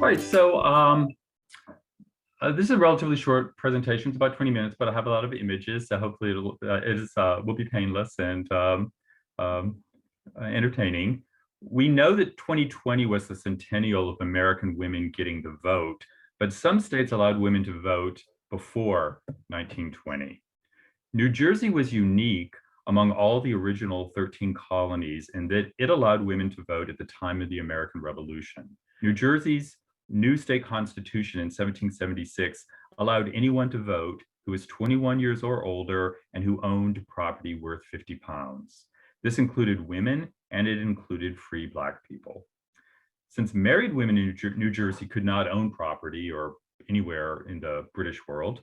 right, so this is a relatively short presentation. It's about 20 minutes, but I have a lot of images, so hopefully will be painless and entertaining. We know that 2020 was the centennial of American women getting the vote, but some states allowed women to vote before 1920. New Jersey was unique among all the original 13 colonies in that it allowed women to vote at the time of the American Revolution. New Jersey's new state constitution in 1776 allowed anyone to vote who was 21 years or older and who owned property worth 50 pounds. This included women, and it included free Black people. Since married women in New Jersey could not own property or anywhere in the British world,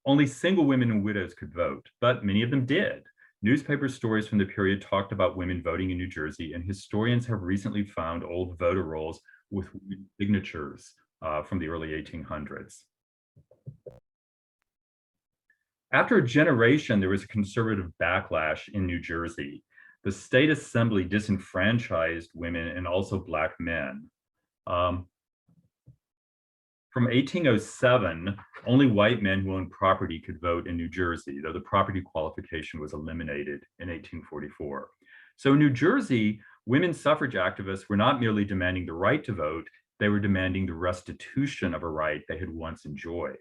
only single women and widows could vote, but many of them did. Newspaper stories from the period talked about women voting in New Jersey, and historians have recently found old voter rolls with signatures from the early 1800s. After a generation, there was a conservative backlash in New Jersey. The state assembly disenfranchised women and also Black men. From 1807, only white men who owned property could vote in New Jersey, though the property qualification was eliminated in 1844. So in New Jersey, women's suffrage activists were not merely demanding the right to vote, they were demanding the restitution of a right they had once enjoyed.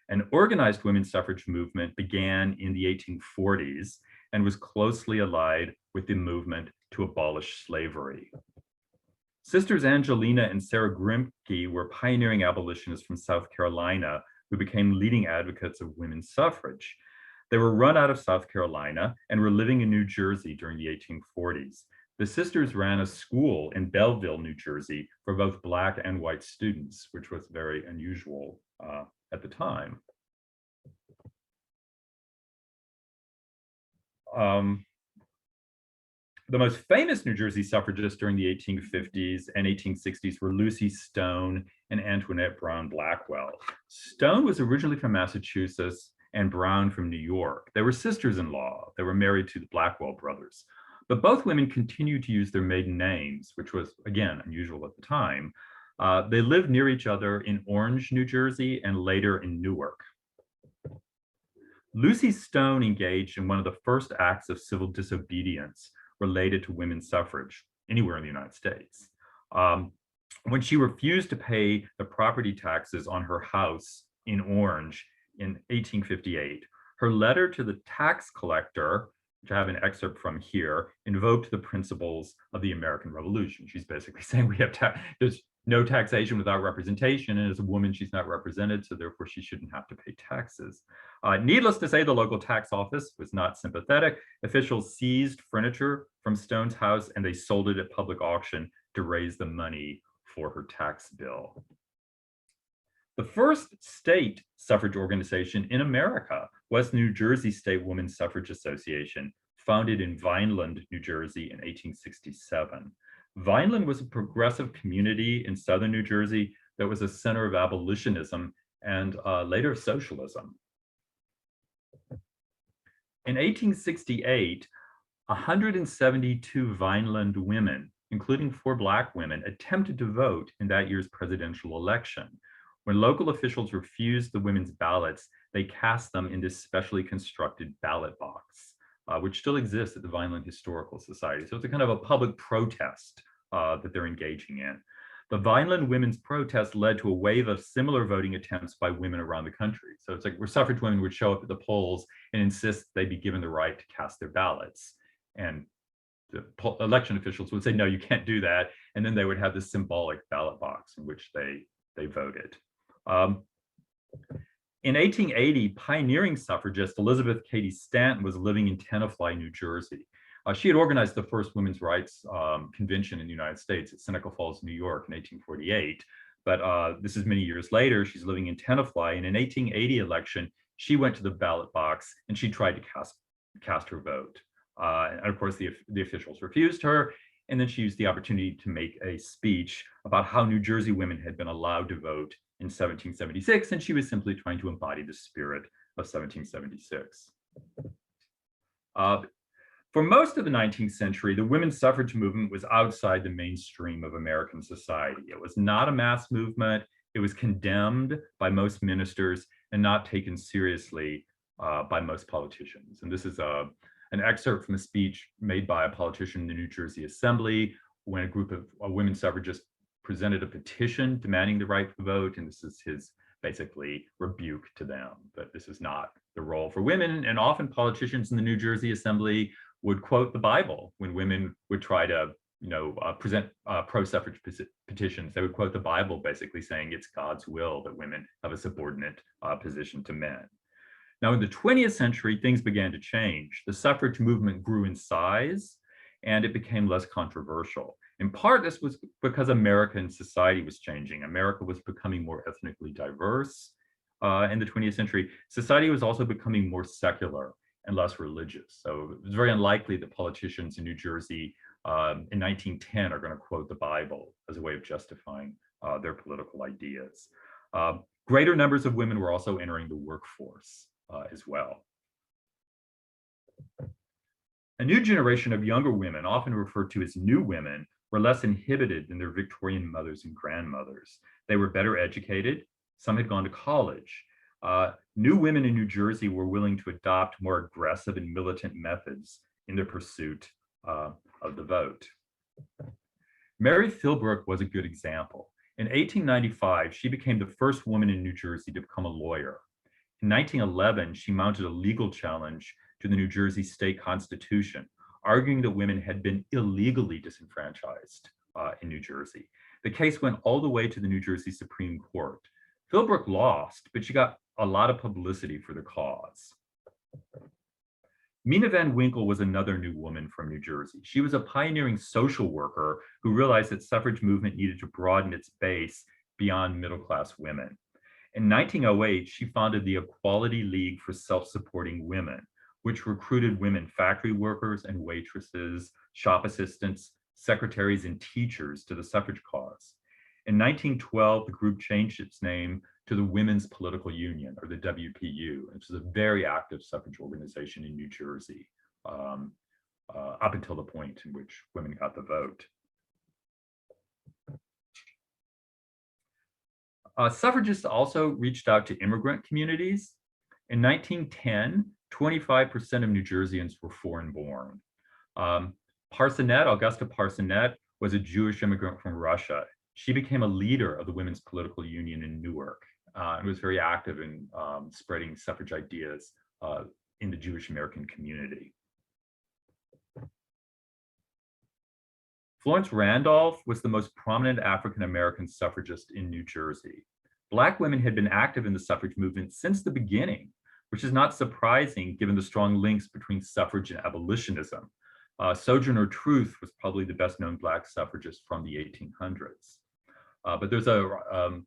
An organized women's suffrage movement began in the 1840s and was closely allied with the movement to abolish slavery. Sisters Angelina and Sarah Grimke were pioneering abolitionists from South Carolina who became leading advocates of women's suffrage. They were run out of South Carolina and were living in New Jersey during the 1840s. The sisters ran a school in Belleville, New Jersey, for both Black and white students, which was very unusual at the time. The most famous New Jersey suffragists during the 1850s and 1860s were Lucy Stone and Antoinette Brown Blackwell. Stone was originally from Massachusetts and Brown from New York. They were sisters-in-law. They were married to the Blackwell brothers. But both women continued to use their maiden names, which was, again, unusual at the time. They lived near each other in Orange, New Jersey, and later in Newark. Lucy Stone engaged in one of the first acts of civil disobedience related to women's suffrage anywhere in the United States. When she refused to pay the property taxes on her house in Orange in 1858, her letter to the tax collector, which I have an excerpt from here, invoked the principles of the American Revolution. She's basically saying we have there's no taxation without representation, and as a woman, she's not represented, so therefore she shouldn't have to pay taxes. Needless to say, the local tax office was not sympathetic. Officials seized furniture from Stone's house and they sold it at public auction to raise the money for her tax bill. The first state suffrage organization in America was New Jersey State Women's Suffrage Association, founded in Vineland, New Jersey in 1867. Vineland was a progressive community in southern New Jersey that was a center of abolitionism and later socialism. In 1868, 172 Vineland women, including 4 Black women, attempted to vote in that year's presidential election. When local officials refused the women's ballots, they cast them in this specially constructed ballot box, which still exists at the Vineland Historical Society. So it's a kind of a public protest that they're engaging in. The Vineland women's protest led to a wave of similar voting attempts by women around the country. So it's like where suffrage women would show up at the polls and insist they be given the right to cast their ballots. And the election officials would say, no, you can't do that. And then they would have this symbolic ballot box in which they voted. In 1880, pioneering suffragist Elizabeth Cady Stanton was living in Tenafly, New Jersey. She had organized the first women's rights convention in the United States at Seneca Falls, New York in 1848. But this is many years later. She's living in Tenafly. And in 1880 election, she went to the ballot box and she tried to cast her vote. And of course, the officials refused her. And then she used the opportunity to make a speech about how New Jersey women had been allowed to vote in 1776, and she was simply trying to embody the spirit of 1776. For most of the 19th century, the women's suffrage movement was outside the mainstream of American society. It was not a mass movement. It was condemned by most ministers and not taken seriously by most politicians. And this is an excerpt from a speech made by a politician in the New Jersey Assembly when a group of women suffragists presented a petition demanding the right to vote. And this is his basically rebuke to them that this is not the role for women. And often politicians in the New Jersey Assembly would quote the Bible when women would try to, present pro-suffrage petitions. They would quote the Bible, basically saying it's God's will that women have a subordinate position to men. Now, in the 20th century, things began to change. The suffrage movement grew in size, and it became less controversial. In part, this was because American society was changing. America was becoming more ethnically diverse in the 20th century. Society was also becoming more secular and less religious. So it was very unlikely that politicians in New Jersey in 1910 are going to quote the Bible as a way of justifying their political ideas. Greater numbers of women were also entering the workforce as well. A new generation of younger women, often referred to as new women, were less inhibited than their Victorian mothers and grandmothers. They were better educated. Some had gone to college. New women in New Jersey were willing to adopt more aggressive and militant methods in their pursuit of the vote. Mary Philbrook was a good example. In 1895, she became the first woman in New Jersey to become a lawyer. In 1911, she mounted a legal challenge to the New Jersey state constitution, arguing that women had been illegally disenfranchised in New Jersey. The case went all the way to the New Jersey Supreme Court. Philbrook lost, but she got a lot of publicity for the cause. Mina Van Winkle was another new woman from New Jersey. She was a pioneering social worker who realized that suffrage movement needed to broaden its base beyond middle-class women. In 1908, she founded the Equality League for Self-Supporting Women, which recruited women factory workers and waitresses, shop assistants, secretaries, and teachers to the suffrage cause. In 1912, the group changed its name to the Women's Political Union, or the WPU, which is a very active suffrage organization in New Jersey, up until the point in which women got the vote. Suffragists also reached out to immigrant communities. In 1910, 25% of New Jerseyans were foreign-born. Augusta Parsonette, was a Jewish immigrant from Russia. She became a leader of the Women's Political Union in Newark and was very active in spreading suffrage ideas in the Jewish American community. Florence Randolph was the most prominent African-American suffragist in New Jersey. Black women had been active in the suffrage movement since the beginning, which is not surprising given the strong links between suffrage and abolitionism. Sojourner Truth was probably the best known Black suffragist from the 1800s. But there's a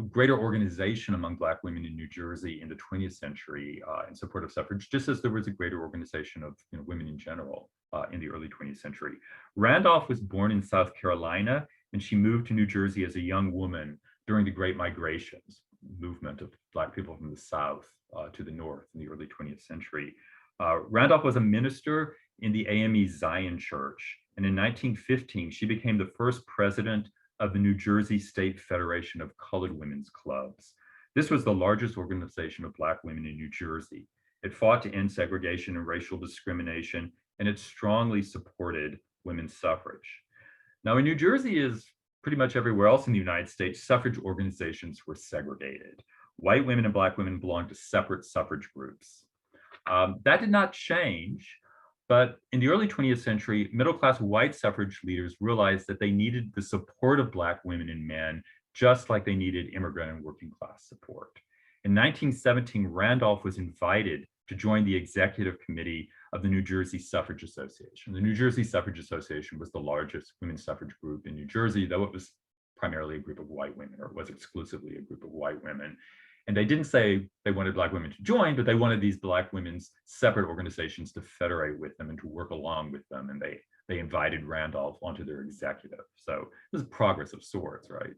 greater organization among Black women in New Jersey in the 20th century in support of suffrage, just as there was a greater organization of women in general in the early 20th century. Randolph was born in South Carolina, and she moved to New Jersey as a young woman during the Great Migrations movement of Black people from the South to the North in the early 20th century. Randolph was a minister in the AME Zion Church, and in 1915, she became the first president of the New Jersey State Federation of Colored Women's Clubs. This was the largest organization of Black women in New Jersey. It fought to end segregation and racial discrimination, and it strongly supported women's suffrage. Now, in New Jersey, as pretty much everywhere else in the United States, suffrage organizations were segregated. White women and Black women belonged to separate suffrage groups. That did not change, but in the early 20th century, middle-class white suffrage leaders realized that they needed the support of Black women and men, just like they needed immigrant and working-class support. In 1917, Randolph was invited to join the executive committee of the New Jersey Suffrage Association. The New Jersey Suffrage Association was the largest women's suffrage group in New Jersey, though it was primarily a group of white women, or it was exclusively a group of white women. And they didn't say they wanted Black women to join, but they wanted these Black women's separate organizations to federate with them and to work along with them. And they invited Randolph onto their executive. So this is progress of sorts, right?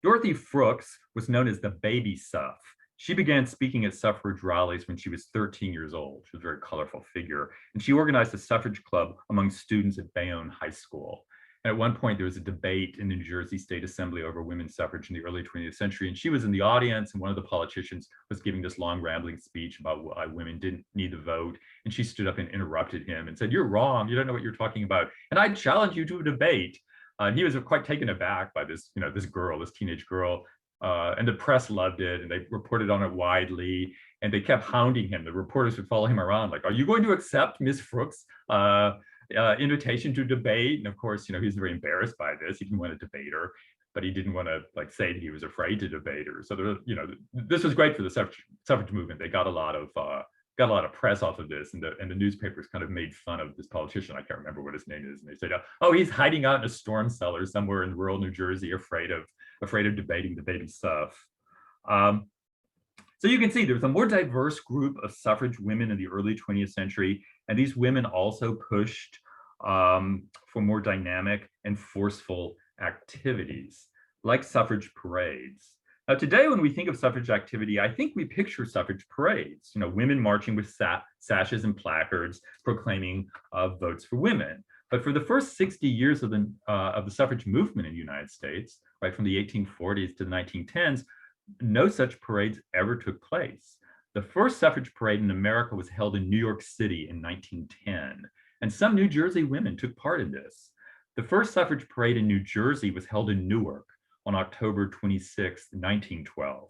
Dorothy Frooks was known as the Baby Suff. She began speaking at suffrage rallies when she was 13 years old. She was a very colorful figure. And she organized a suffrage club among students at Bayonne High School. And at one point, there was a debate in the New Jersey State Assembly over women's suffrage in the early 20th century. And she was in the audience, and one of the politicians was giving this long, rambling speech about why women didn't need the vote. And she stood up and interrupted him and said, "You're wrong. You don't know what you're talking about. And I challenge you to a debate." And he was quite taken aback by this, this girl, this teenage girl. And the press loved it, and they reported on it widely, and they kept hounding him. The reporters would follow him around, like, "Are you going to accept Miss Frook's invitation to debate?" And of course, he was very embarrassed by this. He didn't want to debate her, but he didn't want to say that he was afraid to debate her. So this was great for the suffrage movement. They got a lot of press off of this, and the newspapers kind of made fun of this politician. I can't remember what his name is, and they said, "Oh, he's hiding out in a storm cellar somewhere in rural New Jersey, afraid of debating the baby stuff." So you can see there's a more diverse group of suffrage women in the early 20th century, and these women also pushed for more dynamic and forceful activities, like suffrage parades. Now, today, when we think of suffrage activity, I think we picture suffrage parades, women marching with sashes and placards proclaiming votes for women. But for the first 60 years of the suffrage movement in the United States, right from the 1840s to the 1910s, no such parades ever took place. The first suffrage parade in America was held in New York City in 1910, and some New Jersey women took part in this. The first suffrage parade in New Jersey was held in Newark on October 26, 1912.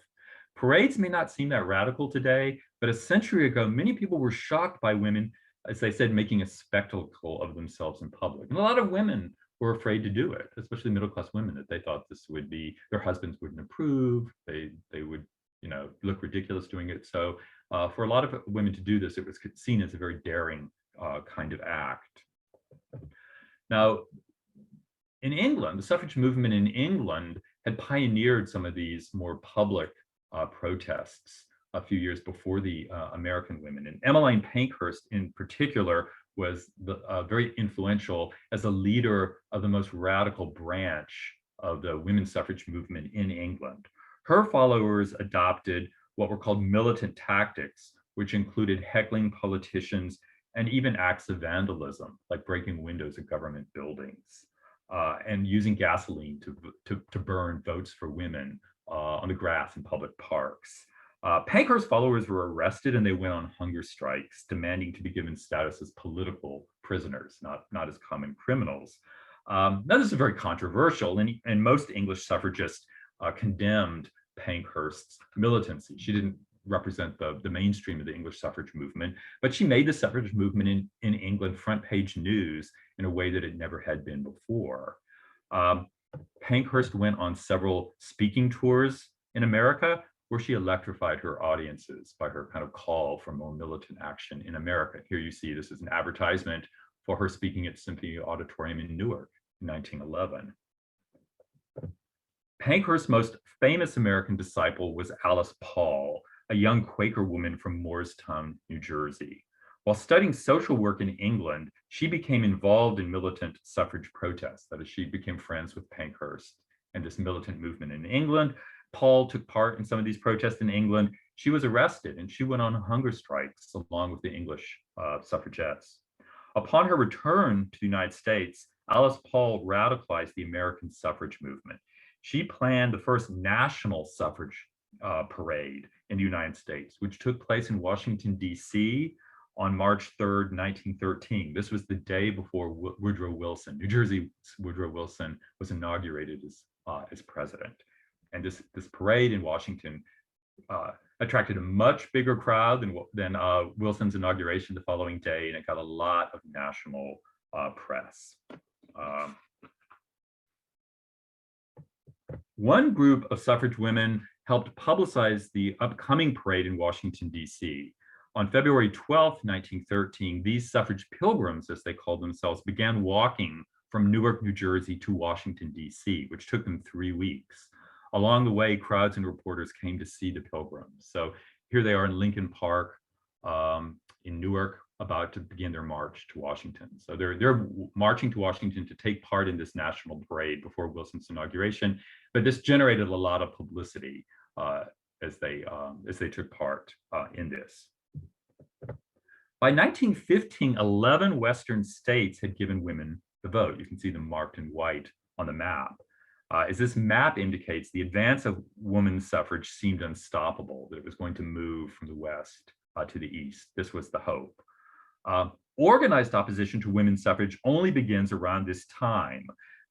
Parades may not seem that radical today, but a century ago, many people were shocked by women, as they said, making a spectacle of themselves in public. And a lot of women were afraid to do it, especially middle-class women, that they thought this would be, their husbands wouldn't approve, they would, look ridiculous doing it. So for a lot of women to do this, it was seen as a very daring kind of act. Now, in England, the suffrage movement in England had pioneered some of these more public protests a few years before the American women. And Emmeline Pankhurst in particular was very influential as a leader of the most radical branch of the women's suffrage movement in England. Her followers adopted what were called militant tactics, which included heckling politicians and even acts of vandalism, like breaking windows of government buildings, and using gasoline to burn votes for women on the grass in public parks. Pankhurst's followers were arrested, and they went on hunger strikes, demanding to be given status as political prisoners, not as common criminals. Now, this is very controversial, and most English suffragists condemned Pankhurst's militancy. She didn't represent the mainstream of the English suffrage movement, but she made the suffrage movement in England front page news in a way that it never had been before. Pankhurst went on several speaking tours in America, where she electrified her audiences by her kind of call for more militant action in America. Here you see this is an advertisement for her speaking at Symphony Auditorium in Newark in 1911. Pankhurst's most famous American disciple was Alice Paul, a young Quaker woman from Moorestown, New Jersey. While studying social work in England, she became involved in militant suffrage protests. That is, she became friends with Pankhurst and this militant movement in England. Paul took part in some of these protests in England. She was arrested, and she went on hunger strikes along with the English suffragettes. Upon her return to the United States, Alice Paul radicalized the American suffrage movement. She planned the first national suffrage parade in the United States, which took place in Washington, D.C. on March 3rd, 1913. This was the day before Woodrow Wilson, New Jersey's Woodrow Wilson, was inaugurated as president. And this parade in Washington attracted a much bigger crowd than Wilson's inauguration the following day, and it got a lot of national press. One group of suffrage women helped publicize the upcoming parade in Washington, D.C. On February 12, 1913, these suffrage pilgrims, as they called themselves, began walking from Newark, New Jersey to Washington, D.C., which took them 3 weeks. Along the way, crowds and reporters came to see the pilgrims. So here they are in Lincoln Park in Newark, about to begin their march to Washington. So they're marching to Washington to take part in this national parade before Wilson's inauguration. But this generated a lot of publicity as they took part in this. By 1915, 11 Western states had given women the vote. You can see them marked in white on the map. As this map indicates, the advance of women's suffrage seemed unstoppable, that it was going to move from the West to the East. This was the hope. Organized opposition to women's suffrage only begins around this time.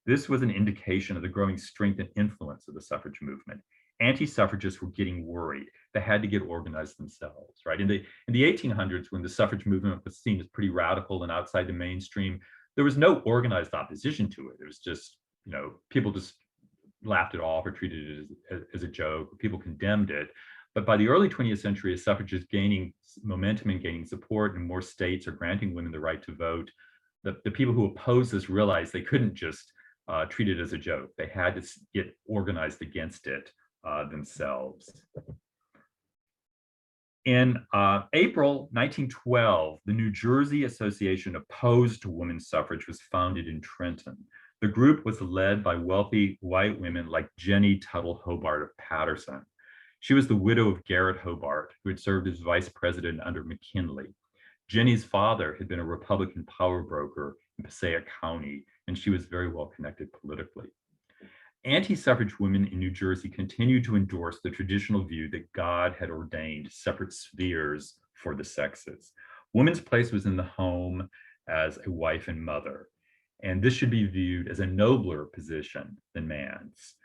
This was an indication of the growing strength and influence of the suffrage movement. Anti-suffragists were getting worried. They had to get organized themselves, right? In the 1800s, when the suffrage movement was seen as pretty radical and outside the mainstream, there was no organized opposition to it. It was just, people just laughed it off or treated it as a joke. People condemned it. But by the early 20th century, as suffrage is gaining momentum and gaining support, and more states are granting women the right to vote, the people who opposed this realized they couldn't just treat it as a joke. They had to get organized against it themselves. In April 1912, the New Jersey Association Opposed to Women's Suffrage was founded in Trenton. The group was led by wealthy white women like Jenny Tuttle Hobart of Paterson. She was the widow of Garrett Hobart, who had served as vice president under McKinley. Jenny's father had been a Republican power broker in Passaic County, and she was very well connected politically. Anti-suffrage women in New Jersey continued to endorse the traditional view that God had ordained separate spheres for the sexes. Woman's place was in the home as a wife and mother, and this should be viewed as a nobler position than man's.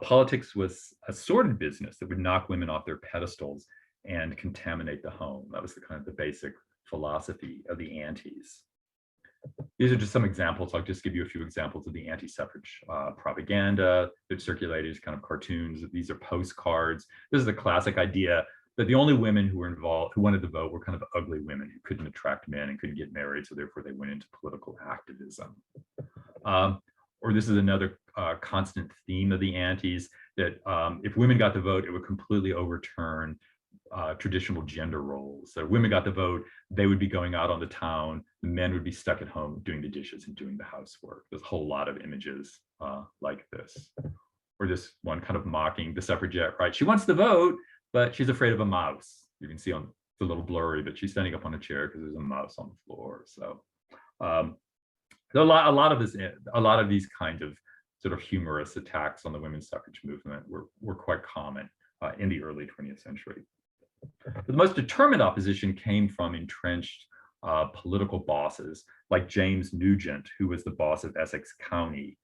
Politics was a sordid business that would knock women off their pedestals and contaminate the home. That was the basic philosophy of the antis. These are just some examples. I'll just give you a few examples of the anti-suffrage propaganda that circulated as kind of cartoons. These are postcards. This is a classic idea that the only women who were involved, who wanted to vote, were kind of ugly women who couldn't attract men and couldn't get married, so therefore they went into political activism. Or this is another constant theme of the antis, that if women got the vote, it would completely overturn traditional gender roles. So women got the vote, they would be going out on the town, the men would be stuck at home doing the dishes and doing the housework. There's a whole lot of images like this. Or this one kind of mocking the suffragette, right? She wants to vote, but she's afraid of a mouse. You can see on, it's a little blurry, but she's standing up on a chair because there's a mouse on the floor. So a lot of these kind of sort of humorous attacks on the women's suffrage movement were quite common in the early 20th century. The most determined opposition came from entrenched political bosses like James Nugent, who was the boss of Essex County.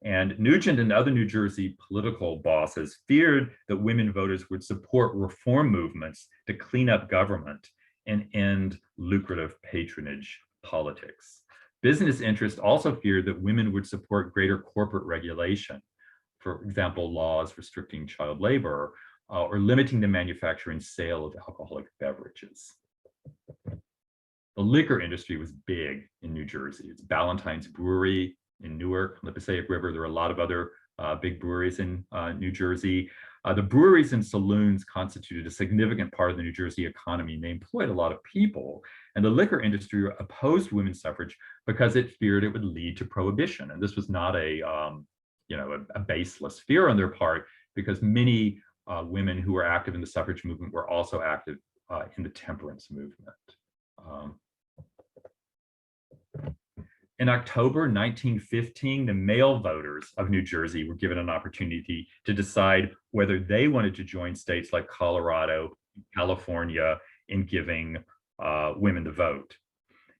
And Nugent and other New Jersey political bosses feared that women voters would support reform movements to clean up government and end lucrative patronage politics. Business interests also feared that women would support greater corporate regulation, for example, laws restricting child labor or limiting the manufacture and sale of alcoholic beverages. The liquor industry was big in New Jersey. It's Ballantyne's Brewery in Newark on the Passaic River. There are a lot of other big breweries in New Jersey. The breweries and saloons constituted a significant part of the New Jersey economy, and they employed a lot of people. And the liquor industry opposed women's suffrage because it feared it would lead to prohibition. And this was not a baseless fear on their part, because many women who were active in the suffrage movement were also active in the temperance movement. In October 1915, the male voters of New Jersey were given an opportunity to decide whether they wanted to join states like Colorado, California in giving women the vote.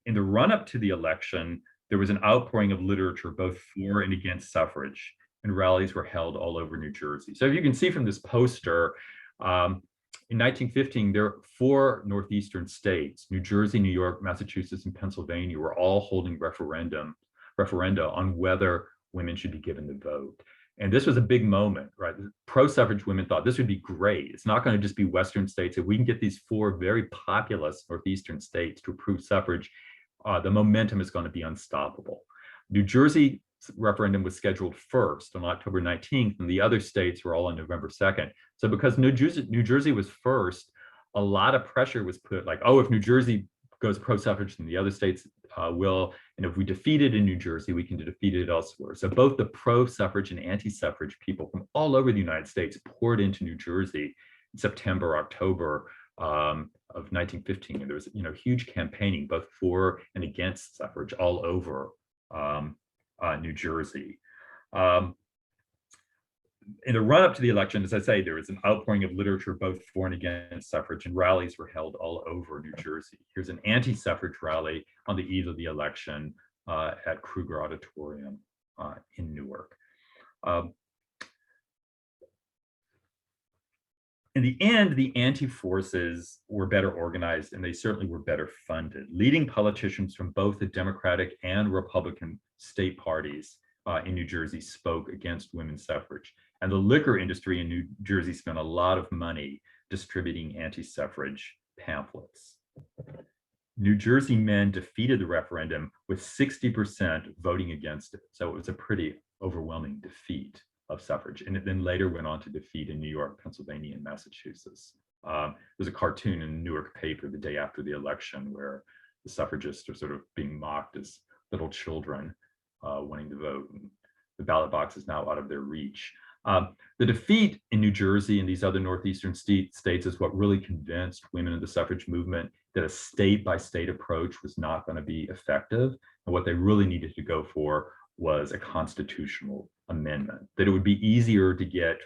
In the run-up to the election, there was an outpouring of literature both for and against suffrage, and rallies were held all over New Jersey. So you can see from this poster, in 1915, there were 4 northeastern states, New Jersey, New York, Massachusetts, and Pennsylvania, were all holding referenda on whether women should be given the vote. And this was a big moment, right? Pro-suffrage women thought this would be great. It's not going to just be Western states. If we can get these 4 very populous northeastern states to approve suffrage, the momentum is going to be unstoppable. New Jersey referendum was scheduled first on October 19th, and the other states were all on November 2nd. So because New Jersey was first, a lot of pressure was put, like, oh, if New Jersey goes pro-suffrage, then the other states will, and if we defeat it in New Jersey, we can defeat it elsewhere. So both the pro-suffrage and anti-suffrage people from all over the United States poured into New Jersey September, October of 1915. And there was, huge campaigning both for and against suffrage all over New Jersey. In the run-up to the election, as I say, there was an outpouring of literature both for and against suffrage, and rallies were held all over New Jersey. Here's an anti-suffrage rally on the eve of the election at Kruger Auditorium in Newark. In the end, the anti-forces were better organized, and they certainly were better funded. Leading politicians from both the Democratic and Republican state parties in New Jersey spoke against women's suffrage. And the liquor industry in New Jersey spent a lot of money distributing anti-suffrage pamphlets. New Jersey men defeated the referendum with 60% voting against it. So it was a pretty overwhelming defeat of suffrage. And it then later went on to defeat in New York, Pennsylvania, and Massachusetts. There's a cartoon in the Newark paper the day after the election where the suffragists are sort of being mocked as little children wanting to vote. And the ballot box is now out of their reach. The defeat in New Jersey and these other northeastern states is what really convinced women in the suffrage movement that a state-by-state approach was not going to be effective. And what they really needed to go for was a constitutional amendment, that it would be easier to get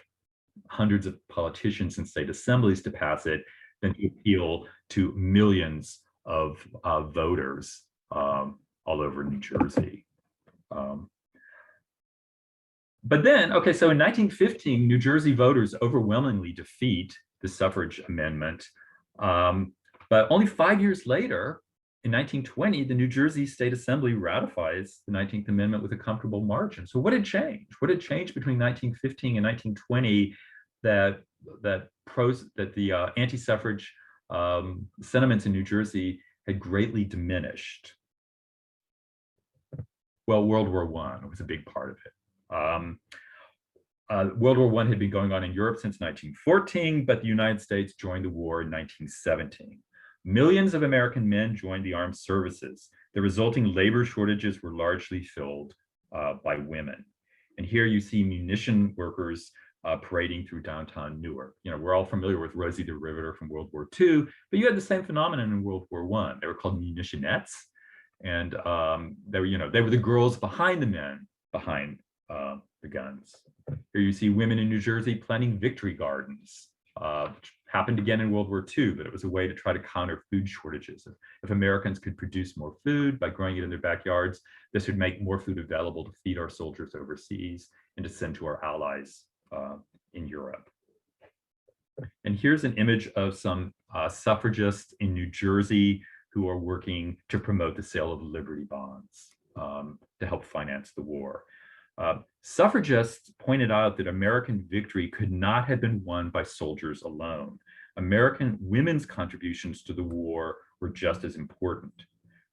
hundreds of politicians in state assemblies to pass it than to appeal to millions of voters all over New Jersey. But then, okay, so in 1915, New Jersey voters overwhelmingly defeat the suffrage amendment. But only 5 years later, in 1920, the New Jersey State Assembly ratifies the 19th Amendment with a comfortable margin. So what had changed? What had changed between 1915 and 1920 that the anti-suffrage sentiments in New Jersey had greatly diminished? Well, World War I was a big part of it. World War I had been going on in Europe since 1914, but the United States joined the war in 1917. Millions of American men joined the armed services. The resulting labor shortages were largely filled by women. And here you see munition workers parading through downtown Newark. We're all familiar with Rosie the Riveter from World War II, but you had the same phenomenon in World War I. They were called munitionettes, and they were the girls behind the men behind the guns. Here you see women in New Jersey planting victory gardens, which happened again in World War II, but it was a way to try to counter food shortages. If Americans could produce more food by growing it in their backyards, this would make more food available to feed our soldiers overseas and to send to our allies in Europe. And here's an image of some suffragists in New Jersey who are working to promote the sale of Liberty bonds to help finance the war. Suffragists pointed out that American victory could not have been won by soldiers alone. American women's contributions to the war were just as important.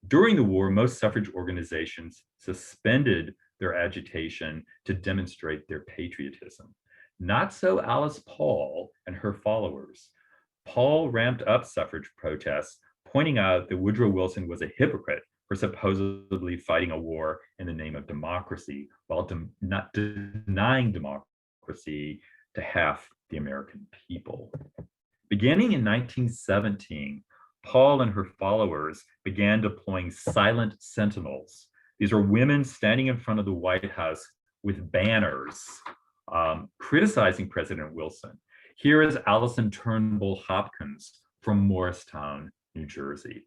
During the war, most suffrage organizations suspended their agitation to demonstrate their patriotism. Not so Alice Paul and her followers. Paul ramped up suffrage protests, pointing out that Woodrow Wilson was a hypocrite for supposedly fighting a war in the name of democracy, while not denying democracy to half the American people. Beginning in 1917, Paul and her followers began deploying silent sentinels. These are women standing in front of the White House with banners criticizing President Wilson. Here is Allison Turnbull Hopkins from Morristown, New Jersey.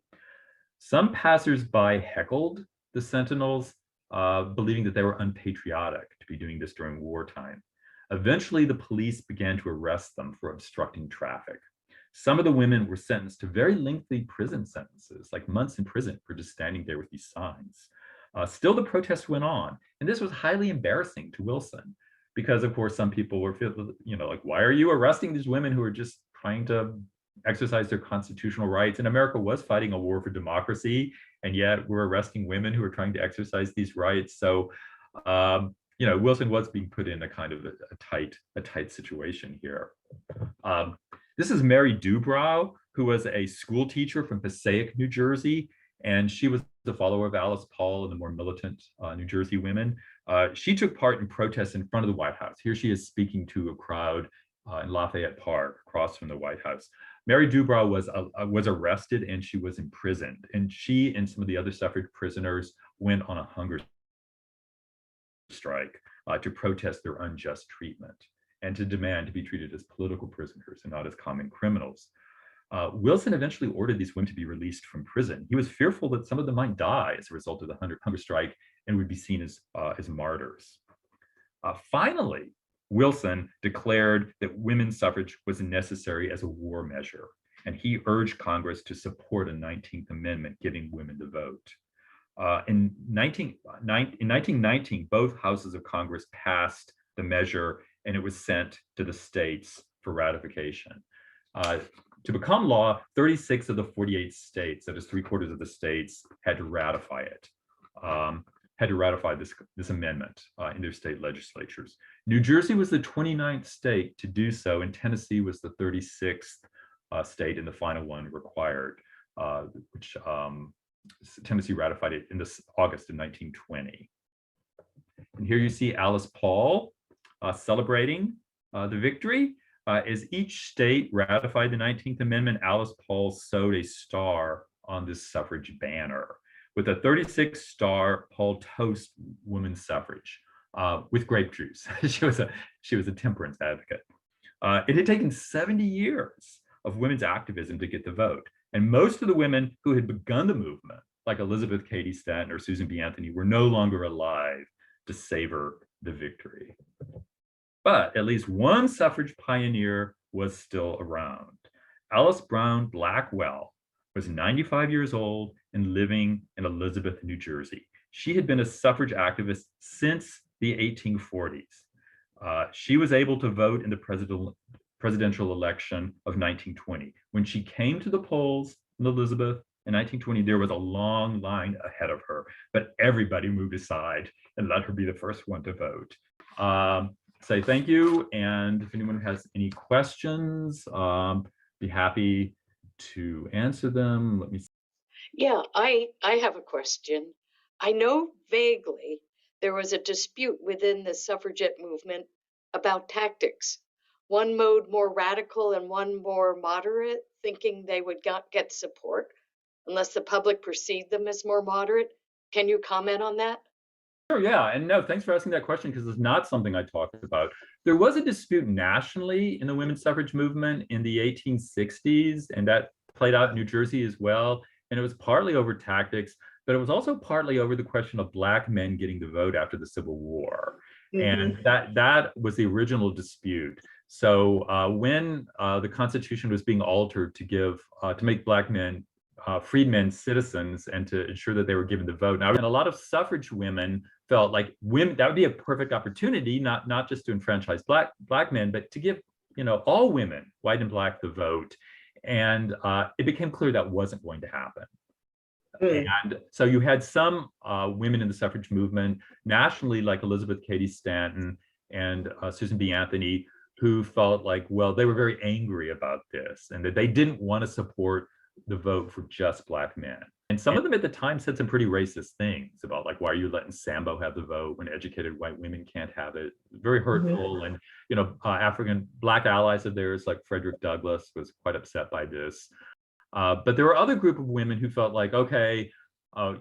Some passersby heckled the Sentinels, believing that they were unpatriotic to be doing this during wartime. Eventually, the police began to arrest them for obstructing traffic. Some of the women were sentenced to very lengthy prison sentences, like months in prison for just standing there with these signs. Still, the protests went on, and this was highly embarrassing to Wilson, because of course, some people were feeling, like, why are you arresting these women who are just trying to exercise their constitutional rights? And America was fighting a war for democracy, and yet we're arresting women who are trying to exercise these rights. So, Wilson was being put in a kind of a tight situation here. This is Mary Dubrow, who was a school teacher from Passaic, New Jersey, and she was the follower of Alice Paul and the more militant New Jersey women. She took part in protests in front of the White House. Here she is speaking to a crowd in Lafayette Park, across from the White House. Mary Dubrow was arrested and she was imprisoned. And she and some of the other suffrage prisoners went on a hunger strike to protest their unjust treatment and to demand to be treated as political prisoners and not as common criminals. Wilson eventually ordered these women to be released from prison. He was fearful that some of them might die as a result of the hunger strike and would be seen as martyrs. Finally, Wilson declared that women's suffrage was necessary as a war measure, and he urged Congress to support a 19th Amendment giving women the vote. In 1919, both houses of Congress passed the measure, and it was sent to the states for ratification. To become law, 36 of the 48 states, that is 3/4 of the states, had to ratify it. Had to ratify this amendment in their state legislatures. New Jersey was the 29th state to do so, and Tennessee was the 36th state, and the final one required, which Tennessee ratified it in August of 1920. And here you see Alice Paul celebrating the victory. As each state ratified the 19th Amendment, Alice Paul sewed a star on this suffrage banner. With a 36-star, Paul toasts women's suffrage with grape juice. She was a temperance advocate. It had taken 70 years of women's activism to get the vote. And most of the women who had begun the movement, like Elizabeth Cady Stanton or Susan B. Anthony, were no longer alive to savor the victory. But at least one suffrage pioneer was still around. Alice Brown Blackwell was 95 years old and living in Elizabeth, New Jersey. She had been a suffrage activist since the 1840s. She was able to vote in the presidential election of 1920. When she came to the polls in Elizabeth in 1920, there was a long line ahead of her, but everybody moved aside and let her be the first one to vote. Say thank you, and if anyone has any questions, be happy to answer them. Let me see. Yeah, I have a question. I know vaguely there was a dispute within the suffragette movement about tactics. One mode more radical and one more moderate, thinking they would get support unless the public perceived them as more moderate. Can you comment on that? Sure, yeah, and no, thanks for asking that question because it's not something I talked about. There was a dispute nationally in the women's suffrage movement in the 1860s, and that played out in New Jersey as well. And it was partly over tactics, but it was also partly over the question of Black men getting the vote after the Civil War. And that was the original dispute. So when the Constitution was being altered to make Black men freedmen citizens and to ensure that they were given the vote. Now, and a lot of suffrage women felt like women, that would be a perfect opportunity, not just to enfranchise black men, but to give all women, white and Black, the vote. And it became clear that wasn't going to happen. And so you had some women in the suffrage movement nationally, like Elizabeth Cady Stanton and Susan B. Anthony, who felt like, well, they were very angry about this and that they didn't want to support the vote for just Black men. And some of them at the time said some pretty racist things about, like, why are you letting Sambo have the vote when educated white women can't have it? Very hurtful. And African Black allies of theirs, like Frederick Douglass, was quite upset by this. But there were other group of women who felt like, okay,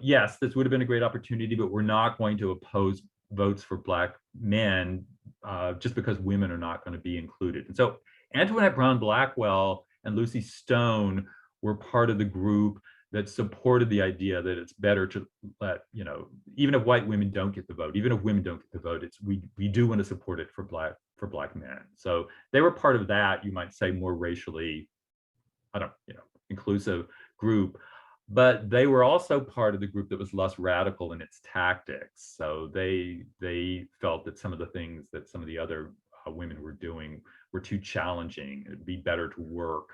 yes, this would have been a great opportunity, but we're not going to oppose votes for Black men just because women are not going to be included. And so Antoinette Brown Blackwell and Lucy Stone were part of the group that supported the idea that it's better to let, even if white women don't get the vote, even if women don't get the vote, we do want to support it for Black men. So they were part of that, you might say, more racially, inclusive group. But they were also part of the group that was less radical in its tactics. So they felt that some of the things that some of the other women were doing were too challenging. It'd be better to work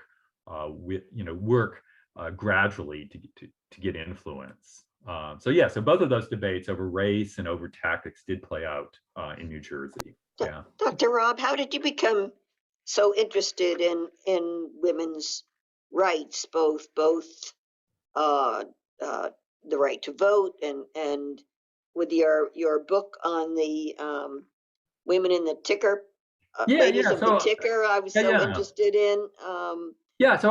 gradually to get influence. So both of those debates over race and over tactics did play out in New Jersey. Yeah. Dr. Robb, how did you become so interested in women's rights, both the right to vote and with your book on the women in the ticker ladies Yeah. of the So ticker I was yeah, so yeah. interested in. Yeah, so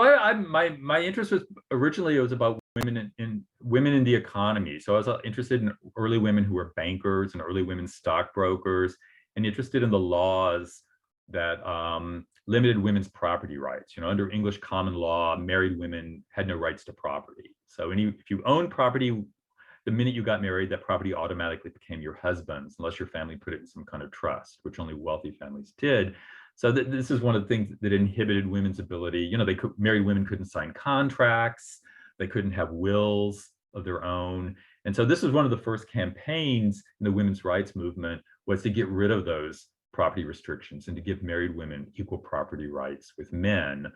my interest was originally, it was about women in the economy. So I was interested in early women who were bankers and early women stockbrokers, and interested in the laws that limited women's property rights. You know, under English common law, married women had no rights to property. So if you owned property, the minute you got married, that property automatically became your husband's, unless your family put it in some kind of trust, which only wealthy families did. So this is one of the things that inhibited women's ability. You know, married women couldn't sign contracts, they couldn't have wills of their own. And so this was one of the first campaigns in the women's rights movement, was to get rid of those property restrictions and to give married women equal property rights with men.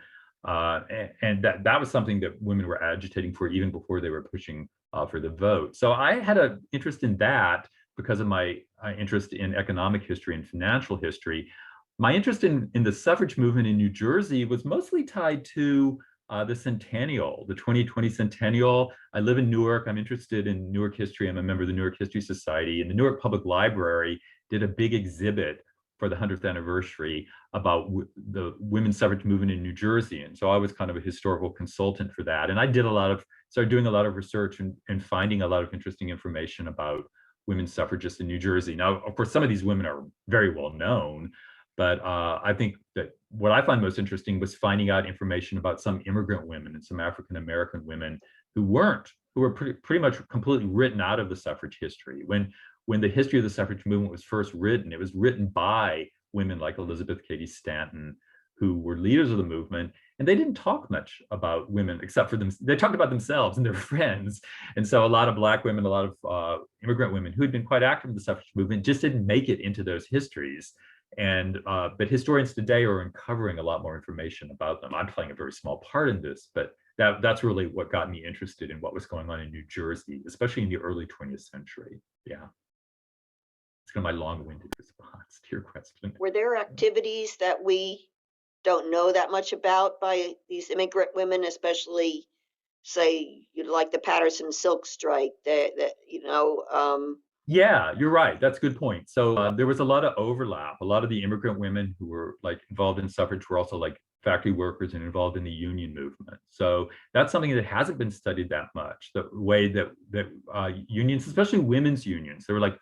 And that was something that women were agitating for even before they were pushing for the vote. So I had an interest in that because of my interest in economic history and financial history. My interest in the suffrage movement in New Jersey was mostly tied to the centennial, the 2020 centennial. I live in Newark. I'm interested in Newark history. I'm a member of the Newark History Society, and the Newark Public Library did a big exhibit for the 100th anniversary about the women's suffrage movement in New Jersey. And so I was kind of a historical consultant for that. And I started doing a lot of research and finding a lot of interesting information about women suffragists in New Jersey. Now, of course, some of these women are very well known, but I think that what I find most interesting was finding out information about some immigrant women and some African-American women who were pretty much completely written out of the suffrage history. When the history of the suffrage movement was first written, it was written by women like Elizabeth Cady Stanton, who were leaders of the movement, and they didn't talk much about women except for them. They talked about themselves and their friends. And so a lot of Black women, a lot of immigrant women who had been quite active in the suffrage movement just didn't make it into those histories. And but historians today are uncovering a lot more information about them. I'm playing a very small part in this, but that's really what got me interested in what was going on in New Jersey, especially in the early 20th century. Yeah. It's kind of my long-winded response to your question. Were there activities that we don't know that much about by these immigrant women, especially, say, like the Paterson Silk Strike? Yeah, you're right. That's a good point. So there was a lot of overlap. A lot of the immigrant women who were like involved in suffrage were also like factory workers and involved in the union movement. So that's something that hasn't been studied that much. The way that unions, especially women's unions, they were like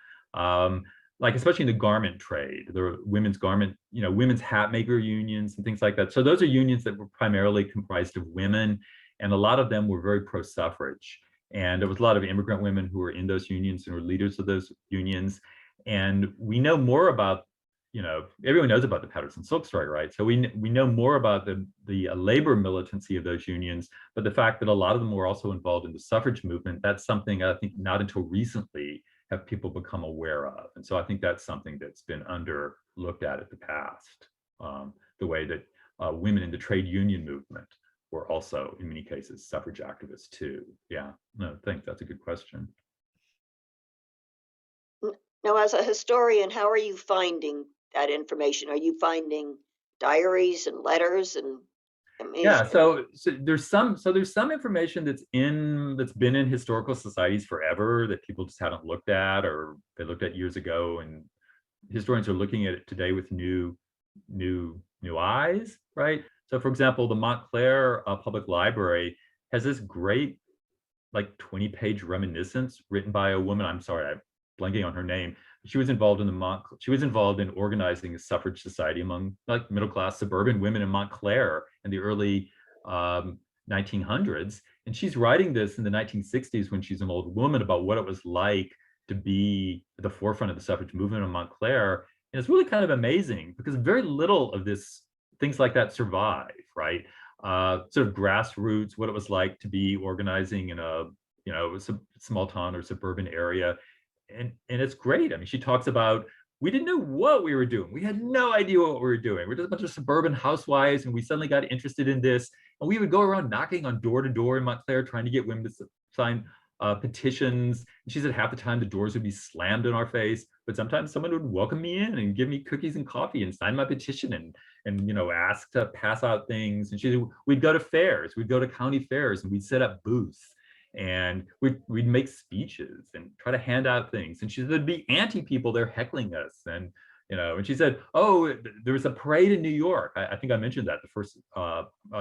especially in the garment trade, there were women's garment, women's hat maker unions and things like that. So those are unions that were primarily comprised of women, and a lot of them were very pro-suffrage. And there was a lot of immigrant women who were in those unions and were leaders of those unions. And we know more about, everyone knows about the Paterson Silk Strike, right? So we know more about the labor militancy of those unions, but the fact that a lot of them were also involved in the suffrage movement, that's something I think not until recently have people become aware of. And so I think that's something that's been underlooked at the past, the way that women in the trade union movement were also, in many cases, suffrage activists too. Yeah, no, thanks. That's a good question. Now, as a historian, how are you finding that information? Are you finding diaries and letters and? Yeah, so there's some information that's been in historical societies forever that people just haven't looked at, or they looked at years ago, and historians are looking at it today with new eyes, right? So for example, the Montclair Public Library has this great like 20-page reminiscence written by a woman. I'm sorry, I'm blanking on her name. She was involved in organizing a suffrage society among like middle-class suburban women in Montclair in the early 1900s. And she's writing this in the 1960s when she's an old woman about what it was like to be at the forefront of the suffrage movement in Montclair. And it's really kind of amazing because very little of things like that survive, right? Sort of grassroots, what it was like to be organizing in a small town or suburban area. And it's great. I mean, she talks about, we didn't know what we were doing. We had no idea what we were doing. We're just a bunch of suburban housewives, and we suddenly got interested in this. And we would go around knocking on door to door in Montclair, trying to get women to sign petitions. And she said half the time the doors would be slammed in our face, but sometimes someone would welcome me in and give me cookies and coffee and sign my petition and ask to pass out things. And she said we'd go to fairs, we'd go to county fairs, and we'd set up booths. And we'd make speeches and try to hand out things. And she said there'd be anti-people there heckling us. And And she said, oh, there was a parade in New York. I think I mentioned that, the first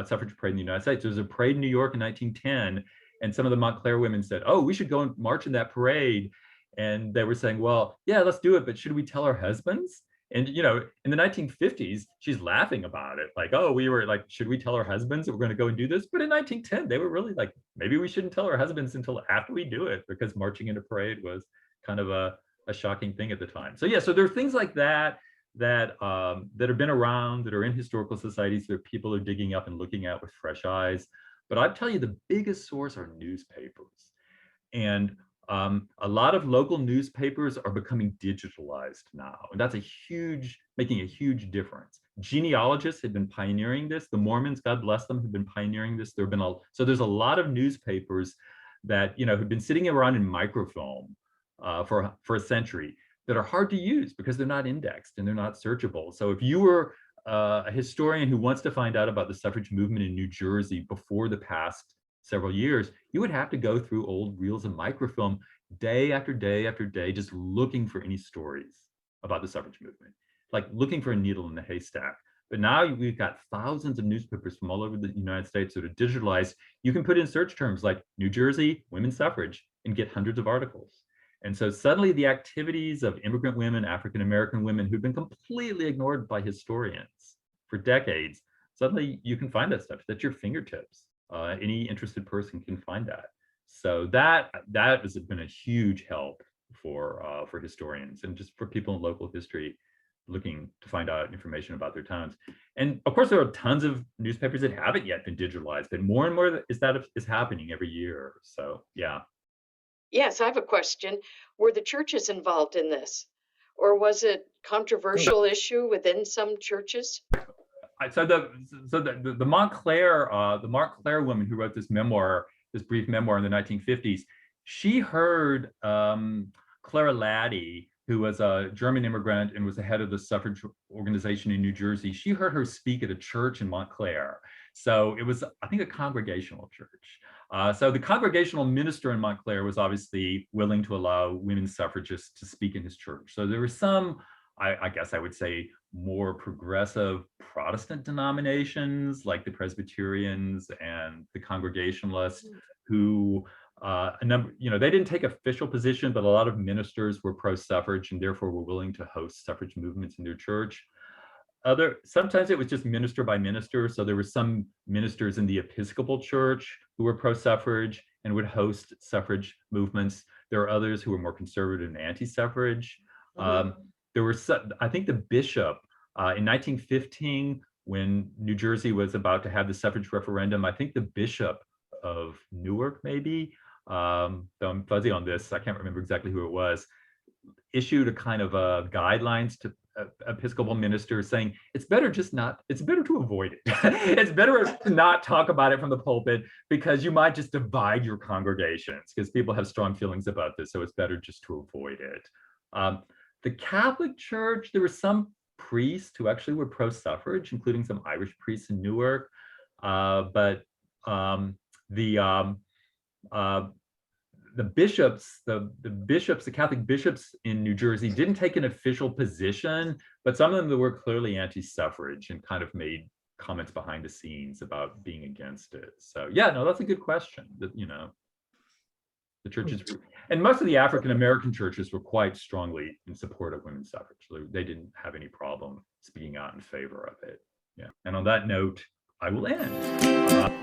suffrage parade in the United States. There was a parade in New York in 1910, and some of the Montclair women said, oh, we should go and march in that parade. And they were saying, well, yeah, let's do it, but should we tell our husbands? And, in the 1950s, she's laughing about it. Like, oh, we were like, should we tell our husbands that we're going to go and do this? But in 1910, they were really like, maybe we shouldn't tell our husbands until after we do it, because marching in a parade was kind of a shocking thing at the time. So yeah, so there are things like that have been around, that are in historical societies that people are digging up and looking at with fresh eyes. But I'd tell you the biggest source are newspapers. And a lot of local newspapers are becoming digitalized now, and that's making a huge difference. Genealogists had been pioneering this. The Mormons, God bless them, have been pioneering this. So there's a lot of newspapers that have been sitting around in microfilm for a century, that are hard to use because they're not indexed and they're not searchable. So if you were a historian who wants to find out about the suffrage movement in New Jersey before the past several years, you would have to go through old reels of microfilm day after day after day, just looking for any stories about the suffrage movement, like looking for a needle in the haystack. But now we've got thousands of newspapers from all over the United States that are digitalized. You can put in search terms like New Jersey women's suffrage and get hundreds of articles. And so suddenly the activities of immigrant women, African-American women, who've been completely ignored by historians for decades, suddenly you can find that stuff. That's your fingertips. Any interested person can find that. So that has been a huge help for historians and just for people in local history looking to find out information about their towns. And of course, there are tons of newspapers that haven't yet been digitalized, but more and more is happening every year. So yeah. Yes, I have a question. Were the churches involved in this, or was it controversial issue within some churches? So the Montclair woman who wrote this brief memoir in the 1950s, she heard Clara Laddie, who was a German immigrant and was the head of the suffrage organization in New Jersey. She heard her speak at a church in Montclair. So it was, I think, a congregational church. So the congregational minister in Montclair was obviously willing to allow women suffragists to speak in his church. So there were some, I guess I would say, more progressive Protestant denominations like the Presbyterians and the Congregationalists who they didn't take official position, but a lot of ministers were pro-suffrage and therefore were willing to host suffrage movements in their church. Sometimes it was just minister by minister. So there were some ministers in the Episcopal Church who were pro-suffrage and would host suffrage movements. There are others who were more conservative and anti-suffrage. There were I think the bishop in 1915, when New Jersey was about to have the suffrage referendum, I think the bishop of Newark, maybe, though I'm fuzzy on this, I can't remember exactly who it was, issued a kind of guidelines to Episcopal ministers saying it's better to avoid it. It's better to not talk about it from the pulpit because you might just divide your congregations because people have strong feelings about this. So it's better just to avoid it. The Catholic Church, there were some priests who actually were pro-suffrage, including some Irish priests in Newark. But the bishops, the Catholic bishops in New Jersey didn't take an official position, but some of them were clearly anti-suffrage and kind of made comments behind the scenes about being against it. So yeah, no, that's a good question. The churches, and most of the African-American churches were quite strongly in support of women's suffrage. They didn't have any problem speaking out in favor of it. Yeah, and on that note, I will end.